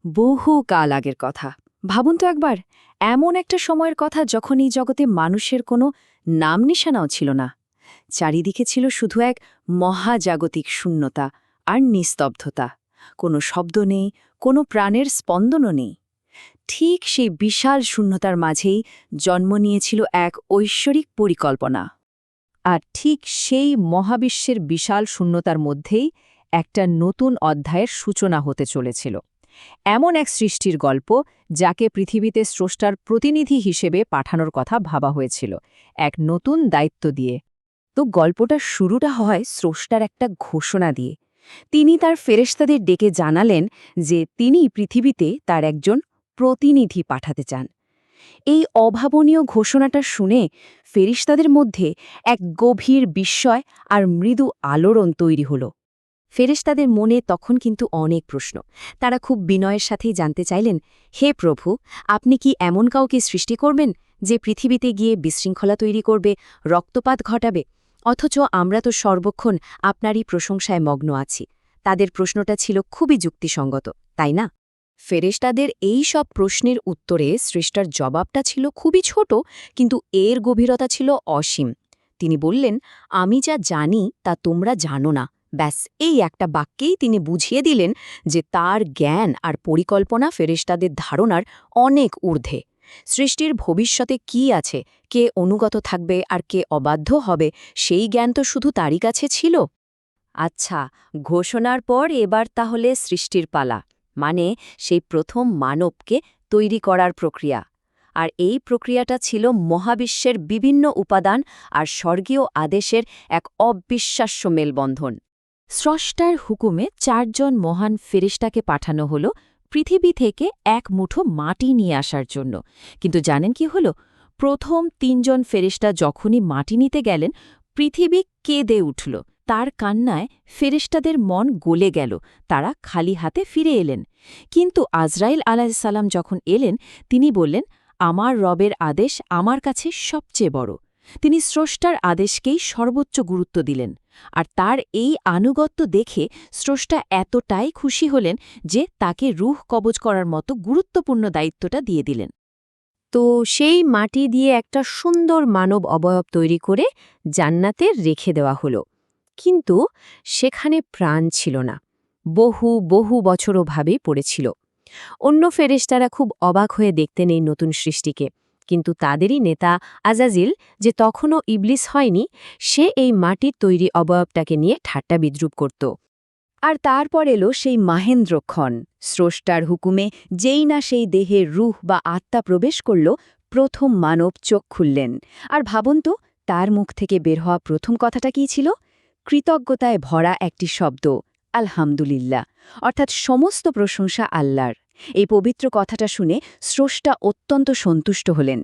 বহু কাল আগের কথা। ভাবুন তো একবার, এমন একটা সময়ের কথা যখন এই জগতে মানুষের কোনো নাম নিশানাও ছিল না। চারিদিকে ছিল শুধু এক মহাজাগতিক শূন্যতা আর নিস্তব্ধতা। কোনো শব্দ নেই, কোনো প্রাণের স্পন্দনও নেই। ঠিক সেই বিশাল শূন্যতার মাঝেই জন্ম নিয়েছিল এক ঐশ্বরিক পরিকল্পনা। আর ঠিক সেই মহাবিশ্বের বিশাল শূন্যতার মধ্যেই একটা নতুন অধ্যায়ের সূচনা হতে চলেছিল। এমন এক সৃষ্টির গল্প যাকে পৃথিবীতে স্রষ্টার প্রতিনিধি হিসেবে পাঠানোর কথা ভাবা হয়েছিল, এক নতুন দায়িত্ব দিয়ে। তো গল্পটার শুরুটা হয় স্রষ্টার একটা ঘোষণা দিয়ে। তিনি তার ফেরেশতাদের ডেকে জানালেন যে তিনি পৃথিবীতে তার একজন প্রতিনিধি পাঠাতে চান। এই অভাবনীয় ঘোষণাটা শুনে ফেরেশতাদের মধ্যে এক গভীর বিস্ময় আর মৃদু আলোড়ন তৈরি হল। ফেরেশতাদের মনে তখন কিন্তু অনেক প্রশ্ন। তারা খুব বিনয়ের সাথেই জানতে চাইলেন, হে প্রভু, আপনি কি এমন কাউকে সৃষ্টি করবেন যে পৃথিবীতে গিয়ে বিশৃঙ্খলা তৈরি করবে, রক্তপাত ঘটাবে? অথচ আমরা তো সর্বক্ষণ আপনারই প্রশংসায় মগ্ন আছি। তাদের প্রশ্নটা ছিল খুবই যুক্তিসঙ্গত, তাই না? ফেরেশতাদের এই সব প্রশ্নের উত্তরে স্রষ্টার জবাবটা ছিল খুবই ছোট, কিন্তু এর গভীরতা ছিল অসীম। তিনি বললেন, আমি যা জানি তা তোমরা জানো না। ব্যাস এই একটা বাক্যেই তিনি বুঝিয়ে দিলেন যে তার জ্ঞান আর পরিকল্পনা ফেরেশতাদের ধারণার অনেক ঊর্ধ্বে। সৃষ্টির ভবিষ্যতে কি আছে, কে অনুগত থাকবে আর কে অবাধ্য হবে, সেই জ্ঞান তো শুধু তারই কাছে ছিল। আচ্ছা, ঘোষণার পর এবার তাহলে সৃষ্টির পালা, মানে সেই প্রথম মানবকে তৈরি করার প্রক্রিয়া। আর এই প্রক্রিয়াটা ছিল মহাবিশ্বের বিভিন্ন উপাদান আর স্বর্গীয় আদেশের এক অবিশ্বাস্য মেলবন্ধন। স্রষ্টার হুকুমে 4 জন মহান ফেরেশতাকে পাঠানো হল পৃথিবী থেকে এক মুঠো মাটি নিয়ে আসার জন্য। কিন্তু জানেন কি হল? প্রথম 3 জন ফেরেশতা যখনই মাটি নিতে গেলেন, পৃথিবী কেঁদে উঠল। তার কান্নায় ফেরেশতাদের মন গলে গেল। তারা খালি হাতে ফিরে এলেন। কিন্তু আজরাইল আলাইহিসসালাম যখন এলেন, তিনি বললেন, আমার রবের আদেশ আমার কাছে সবচেয়ে বড়। তিনি স্রষ্টার আদেশকেই সর্বোচ্চ গুরুত্ব দিলেন। আর তার এই আনুগত্য দেখে স্রষ্টা এতটাই খুশি হলেন যে তাকে রূহ কবজ করার মতো গুরুত্বপূর্ণ দায়িত্বটা দিয়ে দিলেন। তো সেই মাটি দিয়ে একটা সুন্দর মানব অবয়ব তৈরি করে জান্নাতে রেখে দেওয়া হলো। কিন্তু সেখানে প্রাণ ছিল না। বহু বহু বছর ওভাবেই পড়েছিল। অন্য ফেরেশতারা খুব অবাক হয়ে দেখতেন এই নতুন সৃষ্টিকে। কিন্তু তাদেরই নেতা আজাজিল, যে তখনও ইবলিস হয়নি, সে এই মাটির তৈরি অবয়বটাকে নিয়ে ঠাট্টা বিদ্রুপ করত। আর তারপর এলো সেই মাহেন্দ্রক্ষণ। স্রষ্টার হুকুমে যেই না সেই দেহে রূহ বা আত্মা প্রবেশ করল, প্রথম মানব চোখ খুললেন। আর ভাবুন তো, তার মুখ থেকে বের হওয়া প্রথম কথাটা কী ছিল? কৃতজ্ঞতায় ভরা একটি শব্দ, আলহামদুলিল্লাহ, অর্থাৎ সমস্ত প্রশংসা আল্লাহর। এই পবিত্র কথাটা শুনে স্রষ্টা অত্যন্ত সন্তুষ্ট হলেন।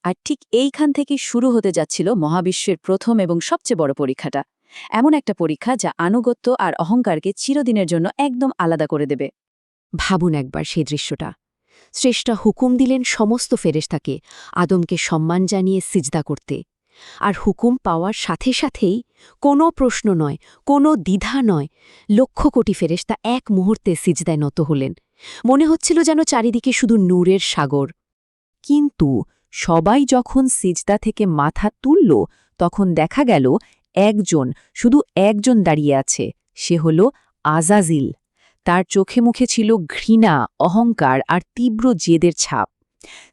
আর ঠিক এইখান থেকেই শুরু হতে যাচ্ছিল মহাবিশ্বের প্রথম এবং সবচেয়ে বড় পরীক্ষাটা। এমন একটা পরীক্ষা যা আনুগত্য আর অহংকারকে চিরদিনের জন্য একদম আলাদা করে দেবে। ভাবুন একবার সেই দৃশ্যটা। স্রষ্টা হুকুম দিলেন সমস্ত ফেরেশতাকে আদমকে সম্মান জানিয়ে সিজদা করতে। আর হুকুম পাওয়ার সাথে সাথেই কোনো প্রশ্ন নয়, কোনো দ্বিধা নয়, লক্ষ কোটি ফেরেশতা এক মুহূর্তে সিজদায় নত হলেন। মনে হচ্ছিল যেন চারিদিকে শুধু নূরের সাগর। কিন্তু সবাই যখন সিজদা থেকে মাথা তুলল, তখন দেখা গেল একজন, শুধু একজন দাঁড়িয়ে আছে। সে হল আজাজিল। তার চোখে মুখে ছিল ঘৃণা, অহংকার আর তীব্র জেদের ছাপ।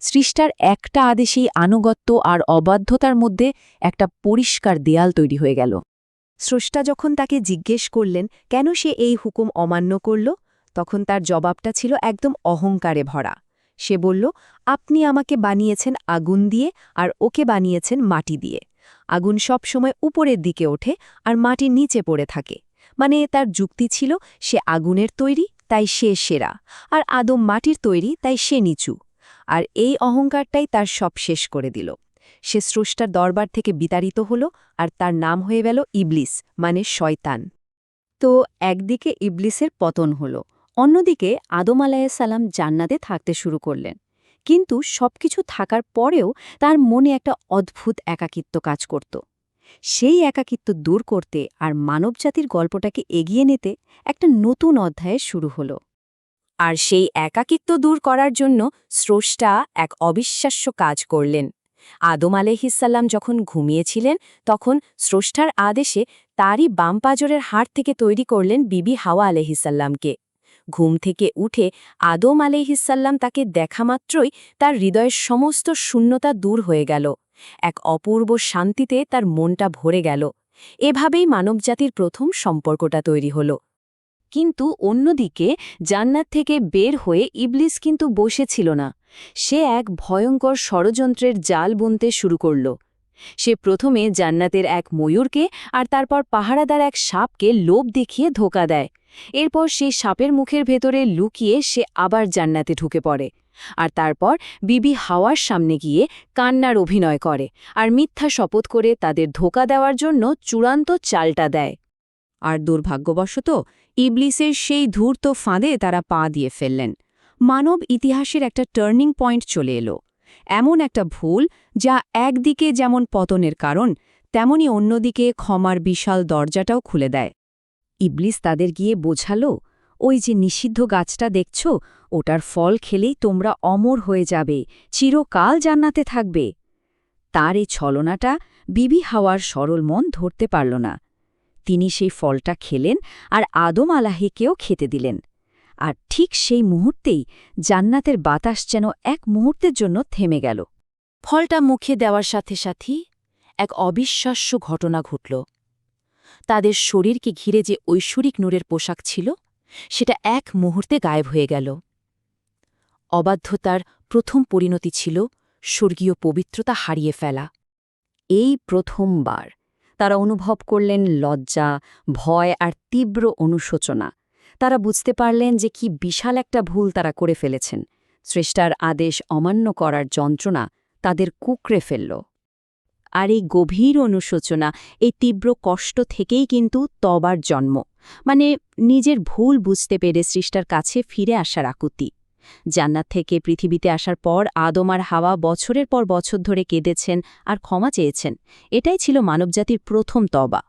সৃষ্টার একটা আদেশেই আনুগত্য আর অবাধ্যতার মধ্যে একটা পরিষ্কার দেয়াল তৈরি হয়ে গেল। স্রষ্টা যখন তাকে জিজ্ঞেস করলেন কেন সে এই হুকুম অমান্য করল, তখন তার জবাবটা ছিল একদম অহংকারে ভরা। সে বলল, আপনি আমাকে বানিয়েছেন আগুন দিয়ে আর ওকে বানিয়েছেন মাটি দিয়ে। আগুন সবসময় উপরের দিকে ওঠে আর মাটি নিচে পড়ে থাকে। মানে তার যুক্তি ছিল, সে আগুনের তৈরি তাই সে সেরা, আর আদম মাটির তৈরি তাই সে নিচু। আর এই অহংকারটাই তার সব শেষ করে দিল। সে স্রষ্টার দরবার থেকে বিতাড়িত হল, আর তার নাম হয়ে গেল ইবলিস, মানে শয়তান। তো একদিকে ইবলিসের পতন হল, অন্যদিকে আদম আলাইহিসসালাম জান্নাতে থাকতে শুরু করলেন। কিন্তু সবকিছু থাকার পরেও তার মনে একটা অদ্ভুত একাকিত্ব কাজ করত। সেই একাকিত্ব দূর করতে আর মানবজাতির গল্পটাকে এগিয়ে নিতে একটা নতুন অধ্যায় শুরু হল। আর সেই একাকিত্ব দূর করার জন্য স্রষ্টা এক অবিশ্বাস্য কাজ করলেন। আদম আলাইহিসসালাম যখন ঘুমিয়েছিলেন তখন স্রষ্টার আদেশে তারই বাম পাঁজরের হাড় থেকে তৈরি করলেন বিবি হাওয়া আলাইহিসসালামকে। ঘুম থেকে উঠে আদম আলাইহিসসালাম তাকে দেখা মাত্রই তার হৃদয়ের সমস্ত শূন্যতা দূর হয়ে গেল। এক অপূর্ব শান্তিতে তার মনটা ভরে গেল। এভাবেই মানবজাতির প্রথম সম্পর্কটা তৈরি হল। কিন্তু অন্যদিকে জান্নাত থেকে বের হয়ে ইবলিস কিন্তু বসেছিল না। সে এক ভয়ঙ্কর ষড়যন্ত্রের জাল বুনতে শুরু করল। সে প্রথমে জান্নাতের এক ময়ূরকে আর তারপর পাহারাদার এক সাপকে লোভ দেখিয়ে ধোঁকা দেয়। এরপর সেই সাপের মুখের ভেতরে লুকিয়ে সে আবার জান্নাতে ঢুকে পড়ে। আর তারপর বিবি হাওয়ার সামনে গিয়ে কান্নার অভিনয় করে আর মিথ্যা শপথ করে তাদের ধোঁকা দেওয়ার জন্য চূড়ান্ত চালটা দেয়। আর দুর্ভাগ্যবশত ইবলিসের সেই ধূর্ত ফাঁদে তারা পা দিয়ে ফেললেন। মানব ইতিহাসের একটা টার্নিং পয়েন্ট চলে এলো। এমন একটা ভুল যা একদিকে যেমন পতনের কারণ, তেমনি অন্যদিকে ক্ষমার বিশাল দরজাটাও খুলে দেয়। ইবলিস তাদের গিয়ে বোঝালো, ওই যে নিষিদ্ধ গাছটা দেখছ, ওটার ফল খেলেই তোমরা অমর হয়ে যাবে, চিরকাল জান্নাতে থাকবে। তার এই ছলনাটা বিবি হাওয়ার সরল মন ধরতে পারল না। তিনি সেই ফলটা খেলেন আর আদম আলাহিকেও খেতে দিলেন। আর ঠিক সেই মুহূর্তেই জান্নাতের বাতাস যেন এক মুহূর্তের জন্য থেমে গেল। ফলটা মুখে দেওয়ার সাথে সাথেই এক অবিশ্বাস্য ঘটনা ঘটল। তাদের শরীরকে ঘিরে যে ঐশ্বরিক নূরের পোশাক ছিল, সেটা এক মুহূর্তে গায়েব হয়ে গেল। অবাধ্যতার প্রথম পরিণতি ছিল স্বর্গীয় পবিত্রতা হারিয়ে ফেলা। এই প্রথমবার তারা অনুভব করলেন লজ্জা, ভয় আর তীব্র অনুশোচনা। তারা বুঝতে পারলেন যে কি বিশাল একটা ভুল তারা করে ফেলেছেন। স্রষ্টার আদেশ অমান্য করার যন্ত্রণা তাদের কুঁকড়ে ফেলল। আর এই গভীর অনুশোচনা, এই তীব্র কষ্ট থেকেই কিন্তু তবার জন্ম, মানে নিজের ভুল বুঝতে পেরে স্রষ্টার কাছে ফিরে আসার আকুতি। জান্নাত থেকে পৃথিবীতে আসার পর আদম আর হাওয়া বছরের পর বছর ধরে কেঁদেছেন আর ক্ষমা চেয়েছেন। এটাই ছিল মানবজাতির প্রথম তওবা।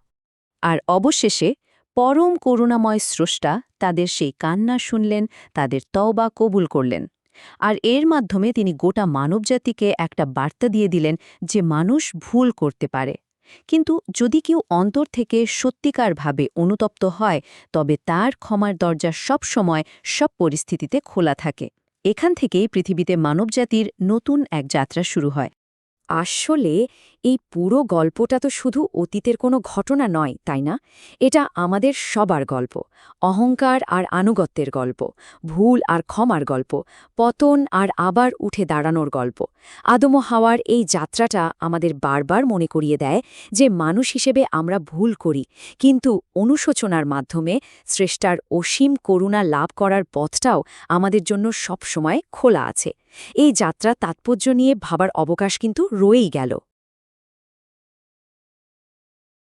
আর অবশেষে পরম করুণাময় স্রষ্টা তাদের সেই কান্না শুনলেন, তাদের তওবা কবুল করলেন। আর এর মাধ্যমে তিনি গোটা মানবজাতিকে একটা বার্তা দিয়ে দিলেন যে মানুষ ভুল করতে পারে, কিন্তু যদি কেউ অন্তর থেকে সত্যিকারভাবে অনুতপ্ত হয়, তবে তার ক্ষমার দরজা সব সময় সব পরিস্থিতিতে খোলা থাকে। এখান থেকেই পৃথিবীতে মানবজাতির নতুন এক যাত্রা শুরু হয়। আসলে এই পুরো গল্পটা তো শুধু অতীতের কোনো ঘটনা নয়, তাই না? এটা আমাদের সবার গল্প, অহংকার আর আনুগত্যের গল্প, ভুল আর ক্ষমার গল্প, পতন আর আবার উঠে দাঁড়ানোর গল্প। আদম ও হাওয়ার এই যাত্রাটা আমাদের বারবার মনে করিয়ে দেয় যে মানুষ হিসেবে আমরা ভুল করি, কিন্তু অনুশোচনার মাধ্যমে স্রষ্টার অসীম করুণা লাভ করার পথটাও আমাদের জন্য সবসময় খোলা আছে। এই যাত্রা তাৎপর্য নিয়ে ভাবার অবকাশ কিন্তু রয়েই গেল।